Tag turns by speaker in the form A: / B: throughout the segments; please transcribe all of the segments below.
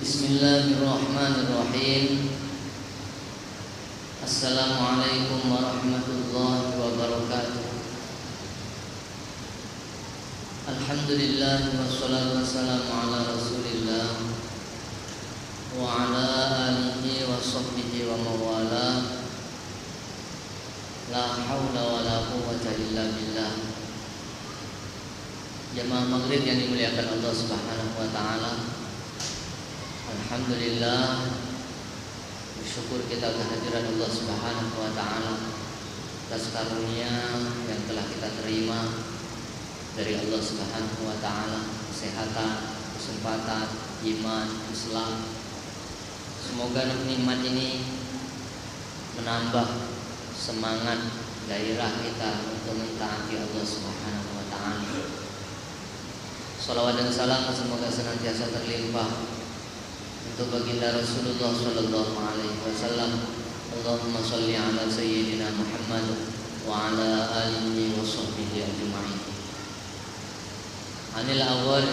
A: Bismillahirrahmanirrahim. Assalamualaikum warahmatullahi wabarakatuh. Alhamdulillah wassalatu wassalamu ala Rasulillah wa ala alihi wa sahbihi wa mawala. La haula wa la quwwata illa billah. Jamaah maghrib yang dimuliakan Allah Subhanahu wa taala. Alhamdulillah, bersyukur kita kehadiran Allah Subhanahu wa taala atas karunia yang telah kita terima dari Allah Subhanahu wa taala, kesehatan, kesempatan, iman, Islam. Semoga nikmat ini menambah semangat gairah kita untuk mentaati Allah Subhanahu wa taala. Salawat dan salam semoga senantiasa terlimpah untuk baginda Rasulullah sallallahu alaihi wasallam. Allahumma shalli ala sayyidina Muhammad wa ala alihi wa sahbihi ajma'in. Anil Awwal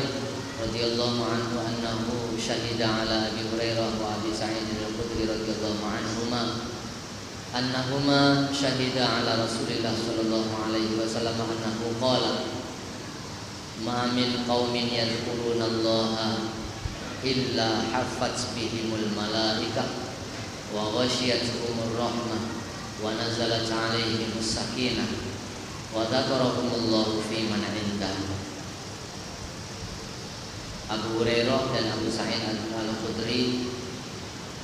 A: radhiyallahu anhu annahu syahida ala Abi Hurairah wa Abi Sa'id al-Khudri radhiyallahu anhuma annahuma syahida ala Rasulillah sallallahu alaihi wasallam annahu qala ma min qaumin yadhkuruna Allaha illa haffat bihimul malaikah wa ghasyiyatuhumur rahmah wa nazalat alaihimus sakinah wa dzakarahumullahu fi man indah. Abu Hurairah dan Abu Sa'id al-Khudri,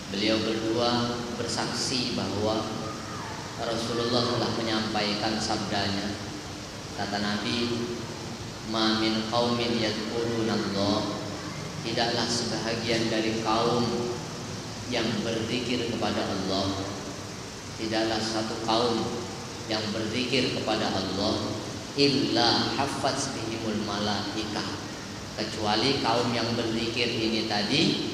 A: beliau berdua bersaksi bahwa Rasulullah telah menyampaikan sabdanya. Kata Nabi, ma min qaumin yadhkurunallah, tidaklah sebahagian dari kaum yang berzikir kepada Allah, tidaklah satu kaum yang berzikir kepada Allah illa haffaz bihimul malaikah, kecuali kaum yang berzikir ini tadi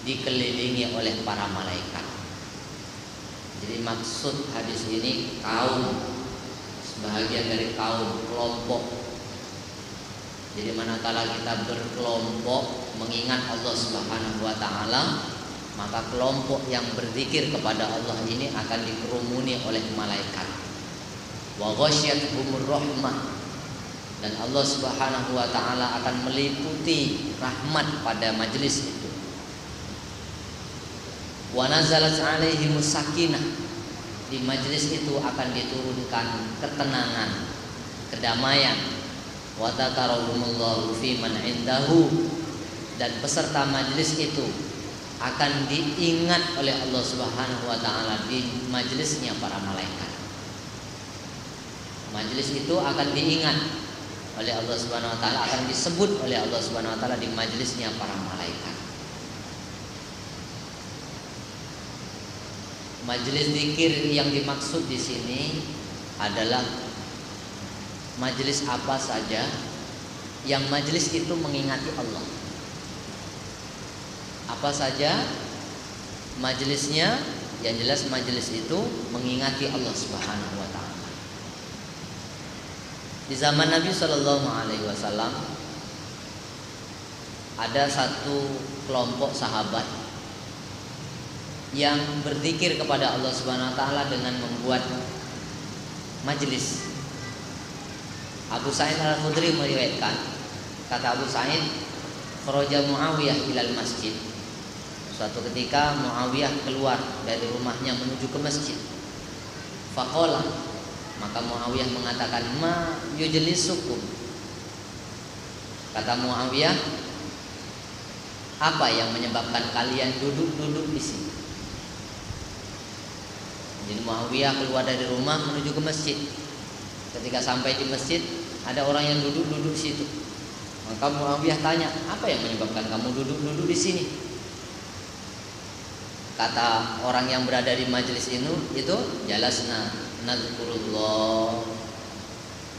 A: dikelilingi oleh para malaikat. Jadi maksud hadis ini kaum, sebahagian dari kaum, kelompok. Jadi manakala kita berkelompok mengingat Allah Subhanahu wa taala, maka kelompok yang berzikir kepada Allah ini akan dikerumuni oleh malaikat. Wa ghasyiyatuhumur rahmah, dan Allah Subhanahu wa taala akan meliputi rahmat pada majelis itu. Wa nazalat alaihimus sakinah, di majelis itu akan diturunkan ketenangan, kedamaian. Wa dzakarahumullahu fi man indahu, dan peserta majelis itu akan diingat oleh Allah Subhanahu wa taala di majelisnya para malaikat. Majelis itu akan diingat oleh Allah Subhanahu wa taala, akan disebut oleh Allah Subhanahu wa taala di majelisnya para malaikat. Majelis zikir yang dimaksud di sini adalah majelis apa saja yang majelis itu mengingati Allah. Apa saja majelisnya, yang jelas majelis itu mengingati Allah Subhanahu wa taala. Di zaman Nabi sallallahu alaihi wasallam ada satu kelompok sahabat yang berzikir kepada Allah Subhanahu wa taala dengan membuat majelis. Abu Sa'id al-Khudri meriwayatkan, kata Abu Sa'id, kharaja Muawiyah ilal masjid. Suatu ketika Muawiyah keluar dari rumahnya menuju ke masjid. Faqala, maka Muawiyah mengatakan, ma yujlisukum. Kata Muawiyah, apa yang menyebabkan kalian duduk-duduk di sini? Jadi Muawiyah keluar dari rumah menuju ke masjid. Ketika sampai di masjid, ada orang yang duduk-duduk di situ. Maka Muawiyah tanya, apa yang menyebabkan kamu duduk-duduk di sini? Kata orang yang berada di majelis itu jalasna nazkurullah.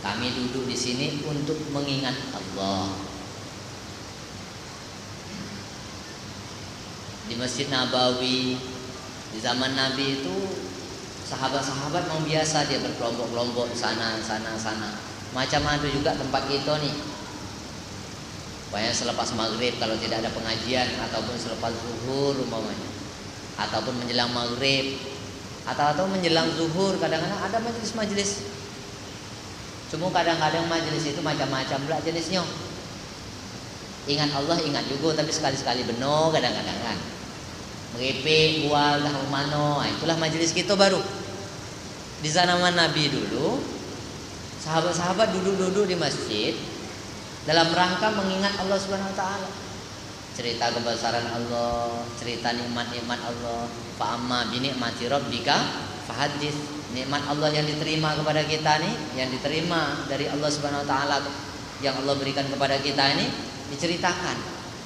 A: Kami duduk di sini untuk mengingat Allah. Di Masjid Nabawi di zaman Nabi itu sahabat-sahabat memang biasa dia berkelompok-kelompok sana. Macam ada juga tempat kita nih. Pokoknya selepas maghrib kalau tidak ada pengajian, ataupun selepas zuhur umpamanya, ataupun menjelang maghrib, atau menjelang zuhur. Kadang-kadang ada majelis-majelis. Cuma kadang-kadang majelis itu macam-macam pula jenisnya. Ingat Allah, ingat juga, tapi sekali-sekali beno kadang-kadang kan. Meripik, bual, dah mano. Itulah majelis kita baru. Di zaman Nabi dulu, sahabat-sahabat duduk-duduk di masjid dalam rangka mengingat Allah Subhanahu wa taala. Cerita kebesaran Allah, cerita nikmat-nikmat Allah. Fa amma bi ni'mati rabbika fahadits. Nikmat Allah yang diterima kepada kita nih, yang diterima dari Allah Subhanahu wa taala, yang Allah berikan kepada kita ini diceritakan.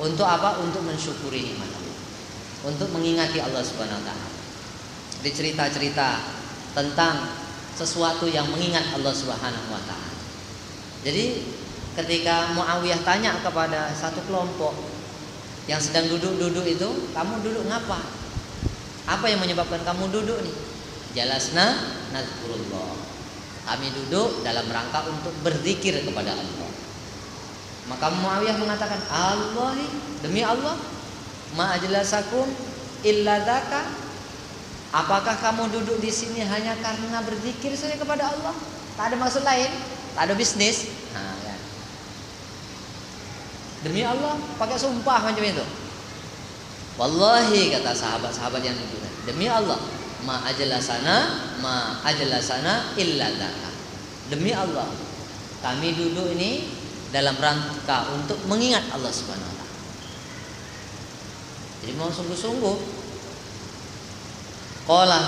A: Untuk apa? Untuk mensyukuri nikmat Allah. Untuk mengingati Allah Subhanahu wa taala. Dicerita-cerita tentang sesuatu yang mengingat Allah Subhanahu wa taala. Jadi ketika Muawiyah tanya kepada satu kelompok yang sedang duduk-duduk itu, kamu duduk ngapa? Apa yang menyebabkan kamu duduk nih? Jalasna nazkurullah. Kami duduk dalam rangka untuk berzikir kepada Allah. Maka Muawiyah mengatakan, Allah, demi Allah, ma ajlasakum illa dzaka. Apakah kamu duduk di sini hanya karena berzikir saja kepada Allah? Tak ada maksud lain, tak ada bisnis. Nah, kan. Demi Allah, pakai sumpah macam itu. Wallahi, kata sahabat-sahabat yang duduk, demi Allah, ma ajlasana illa dzaka. Demi Allah, kami duduk ini dalam rangka untuk mengingat Allah Subhanahu wa taala. Jadi mau sungguh-sungguh. Qala,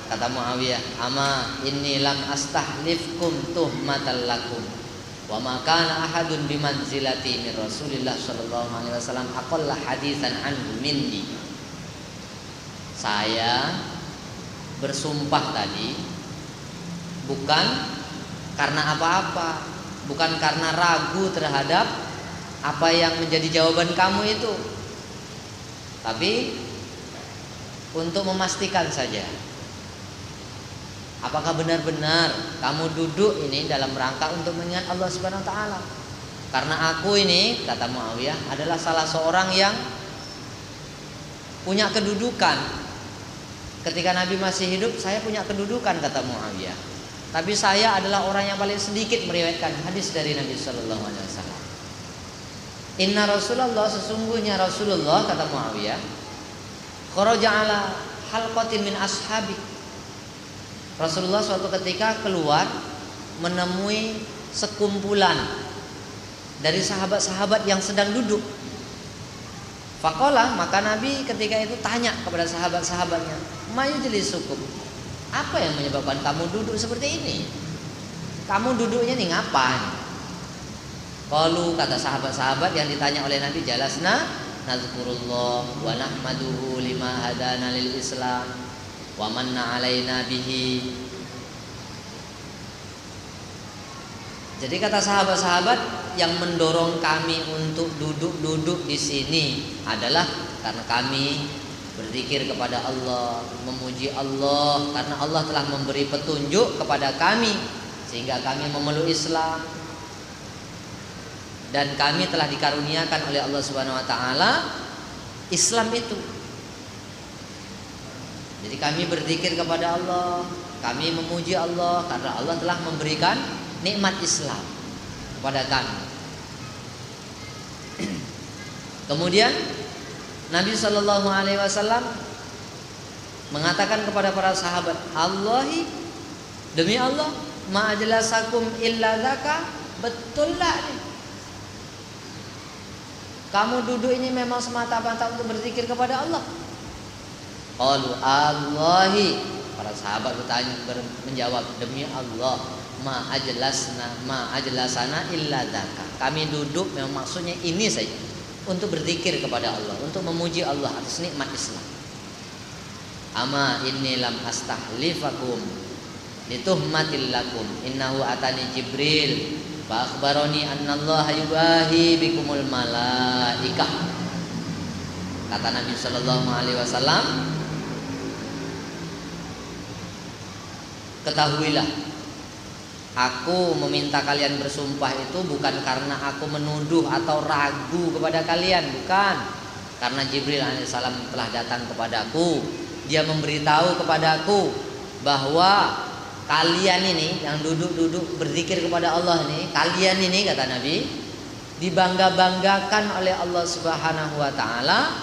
A: kata Muawiyah, ama inni lam astahlifkum tuhmatan lakum wa ma kana ahadun bimanzilati min Rasulillah sallallahu alaihi wasallam aqalla hadisan anhu minni. Saya bersumpah tadi bukan karena apa-apa, bukan karena ragu terhadap apa yang menjadi jawaban kamu itu, tapi untuk memastikan saja apakah benar-benar kamu duduk ini dalam rangka untuk mengingat Allah Subhanahu wa taala. Karena aku ini, kata Muawiyah, adalah salah seorang yang punya kedudukan. Ketika Nabi masih hidup, saya punya kedudukan, kata Muawiyah. Tapi saya adalah orang yang paling sedikit meriwayatkan hadis dari Nabi sallallahu alaihi wasallam. Inna Rasulullah, sesungguhnya Rasulullah, kata Muawiyah, kharaja ala halqatin min ashabi. Rasulullah suatu ketika keluar menemui sekumpulan dari sahabat-sahabat yang sedang duduk. Faqala, maka Nabi ketika itu tanya kepada sahabat-sahabatnya, mayujlisukum, apa yang menyebabkan kamu duduk seperti ini? Kamu duduknya nih ngapain? Qalu, kata sahabat-sahabat yang ditanya oleh Nabi, jalasna nazkurullah wa nahmaduhu lima hadana lil Islam wa manna alaina bihi. Jadi kata sahabat-sahabat, yang mendorong kami untuk duduk-duduk di sini adalah karena kami berzikir kepada Allah, memuji Allah, karena Allah telah memberi petunjuk kepada kami sehingga kami memeluk Islam. Dan kami telah dikaruniakan oleh Allah Subhanahu wa taala Islam itu. Jadi kami berzikir kepada Allah, kami memuji Allah karena Allah telah memberikan nikmat Islam kepada kami. Kemudian Nabi sallallahu alaihi wasallam mengatakan kepada para sahabat, Allahi, demi Allah, ma ajlasakum illa dzaka. Betul lah nih, kamu duduk ini memang semata-mata untuk berzikir kepada Allah. Qalu Allahi, para sahabat menjawab, demi Allah, ma ajlasana illa dzaka. Kami duduk memang maksudnya ini saja, untuk berzikir kepada Allah, untuk memuji Allah atas nikmat Islam. Ama inni lam astahlifakum lituhmatil lakum innahu atani Jibril fa akhbarani annallaha yubahi bikumul malaikah. Kata Nabi sallallahu alaihi wasallam, ketahuilah Aku meminta kalian bersumpah itu bukan karena aku menuduh atau ragu kepada kalian, bukan. Karena Jibril alaihissalam telah datang kepadaku, dia memberitahu kepadaku bahwa kalian ini yang duduk-duduk berzikir kepada Allah ini, kalian ini kata Nabi, dibangga-banggakan oleh Allah Subhanahu wa taala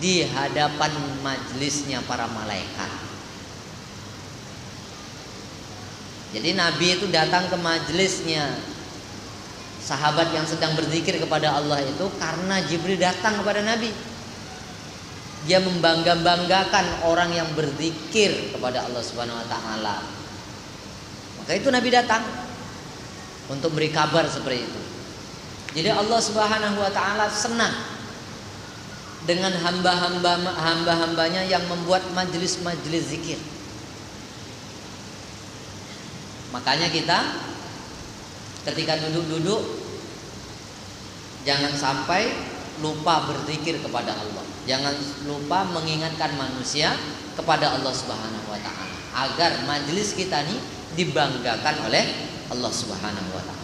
A: di hadapan majelisnya para malaikat. Jadi Nabi itu datang ke majelisnya sahabat yang sedang berzikir kepada Allah itu karena Jibril datang kepada Nabi. Dia membangga-banggakan orang yang berzikir kepada Allah Subhanahu wa taala. Maka itu Nabi datang untuk beri kabar seperti itu. Jadi Allah Subhanahu wa taala senang dengan hamba-hambanya yang membuat majelis-majelis zikir. Makanya kita ketika duduk-duduk jangan sampai lupa berzikir kepada Allah. Jangan lupa mengingatkan manusia kepada Allah Subhanahu wa taala agar majelis kita ini dibanggakan oleh Allah Subhanahu wa taala.